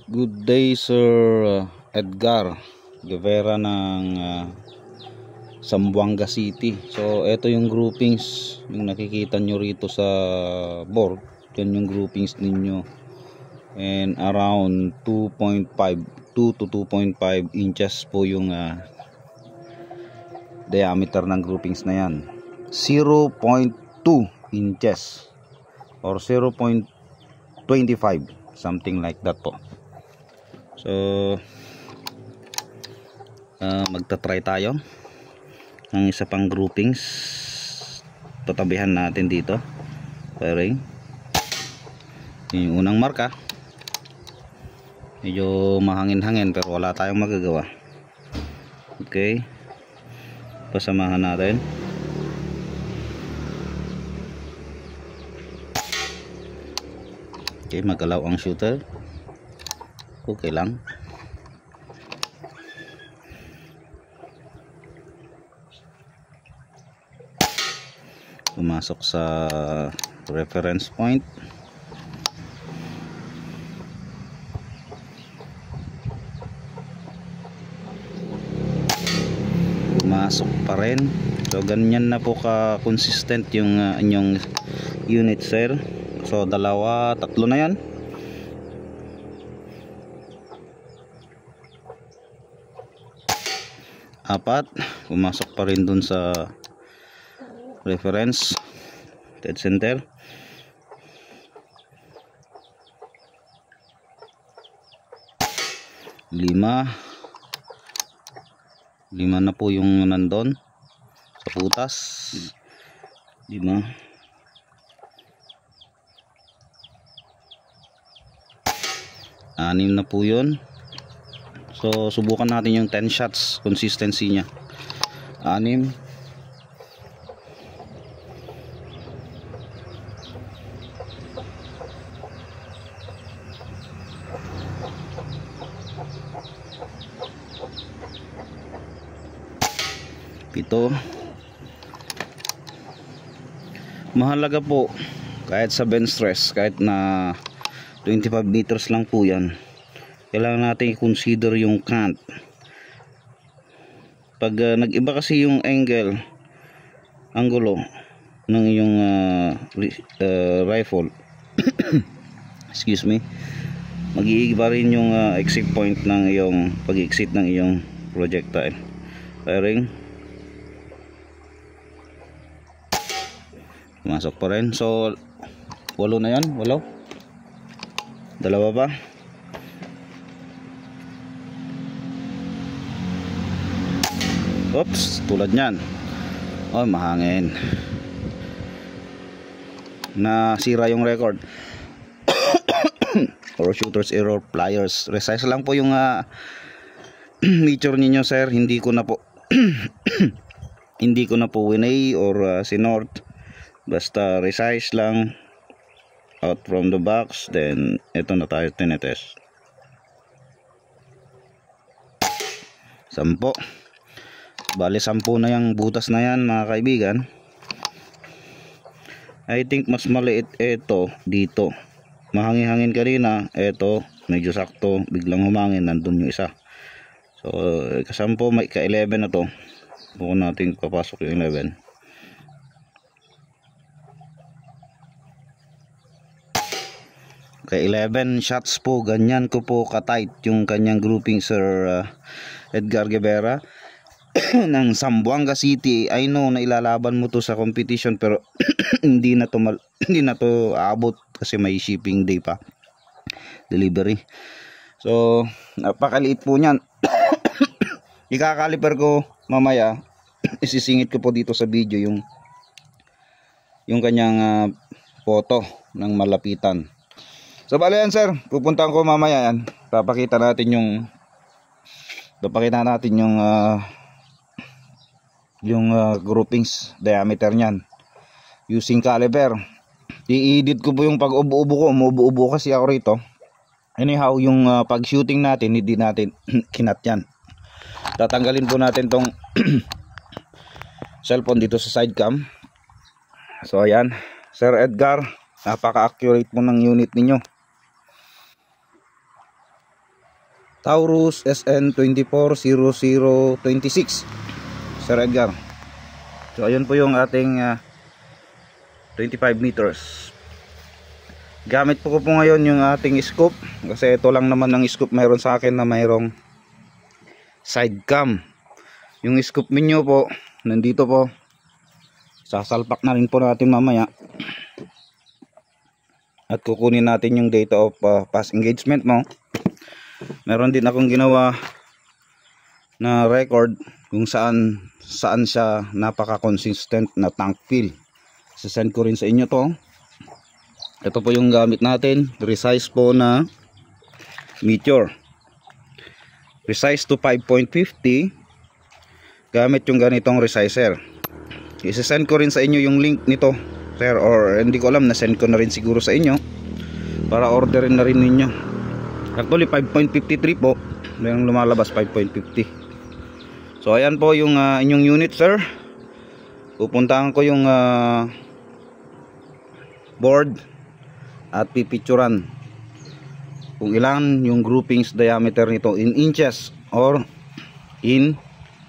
Good day, Sir Edgar Guevara ng Zamboanga City. So ito yung groupings, yung nakikita nyo rito sa board. Yan yung groupings ninyo, and around 2 to 2.5 inches po yung diameter ng groupings na yan. 0.2 inches or 0.25, something like that po. So magta-try tayo ng isa pang groupings. Tatabihan natin dito, pairing. Yung unang marka, medyo mahangin-hangin pero wala tayong magagawa. Okay, pasamahan natin. Okay, magalaw ang shooter. Okay lang. Pumasok sa reference point. Pumasok pa rin. So ganyan na po ka consistent yung inyong unit, sir. So dalawa, tatlo na yan. Apat, pumasok pa rin dun sa reference dead center. 5 na po yung nandun sa putas. 5. 6 na po yun. So subukan natin yung 10 shots consistency nya. 6. 7. Mahalaga po kahit sa bench stress, kahit na 25 meters lang po yan, kailangan natin i-consider yung cant. Pag nag-iba kasi yung angulo ng iyong rifle excuse me, mag-iiba rin yung exit point ng iyong pag-exit ng iyong projectile. Firing. Masok pa rin. So 8 na yan. 8. Dalawa pa. Oops, tulad nyan. Oh, mahangin. Nasira yung record. Or shooter's error, pliers. Resize lang po yung meter ninyo, sir. Hindi ko na po hindi ko na po winay or sinort. Basta resize lang out from the box. Then ito na tayo tinetest. 10. Bali 10 na yung butas na yan, mga kaibigan. I think mas maliit ito dito. Mahangin-hangin kanina. Ito medyo sakto, biglang humangin, nandun yung isa. So ka-10, may ka-11 na to. Bukan natin papasok yung 11. Okay, 11 shots po. Ganyan ko po ka-tight yung kanyang grouping, Sir Edgar Guevara ng Zamboanga City. I know na ilalaban mo to sa competition, pero hindi na to aabot kasi may shipping day pa, delivery. So napakaliit po niyan. Ikakaliper ko mamaya. Isisingit ko po dito sa video yung kanyang photo ng malapitan. So bale yan, sir, pupuntahan ko mamaya yan. Papakita natin yung groupings diameter niyan using caliper. I-edit ko po yung pag-ubo-ubo ko. Umuubo kasi ako rito. Anyhow, yung pag shooting natin, hindi natin kinat yan. Tatanggalin po natin tong cellphone dito sa side cam. So ayan, Sir Edgar, napaka-accurate po ng unit ninyo. Taurus SN240026, Sir Edgar. So ayun po yung ating 25 meters. Gamit po ko ngayon yung ating scoop, kasi ito lang naman ang scoop mayroon sa akin na mayroong side cam. Yung scoop menu po nandito po, sasalpak na rin po natin mamaya at kukunin natin yung data of past engagement mo. Meron din akong ginawa na record kung saan siya napaka consistent na tank fill. Sasend ko rin sa inyo to. Ito po yung gamit natin, resize po na Meteor, resize to 5.50, gamit yung ganitong resizer. Isasend ko rin sa inyo yung link nito, sir, or hindi ko alam, na-send ko na rin siguro sa inyo para orderin na rin ninyo. Actually 5.53 po, yung lumalabas 5.50. So ayan po yung inyong unit, sir. Pupuntahan ko yung board at pipicturan kung ilan yung groupings diameter nito in inches or in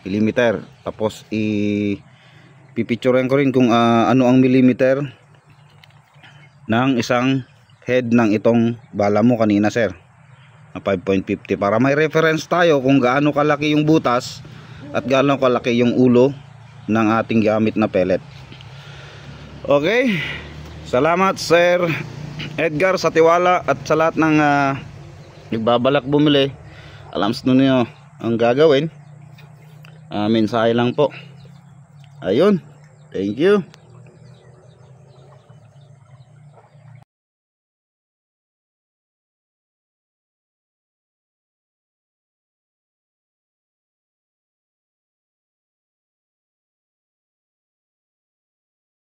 millimeter. Tapos pipicturan ko rin kung ano ang millimeter ng isang head ng itong bala mo kanina, sir, na 5.50, para may reference tayo kung gaano kalaki yung butas at gaano kalaki yung ulo ng ating gamit na pellet. Okay, salamat Sir Edgar sa tiwala at sa lahat ng nagbabalak bumili. Alam niyo ang gagawin. Mensahe lang po. Ayun, thank you.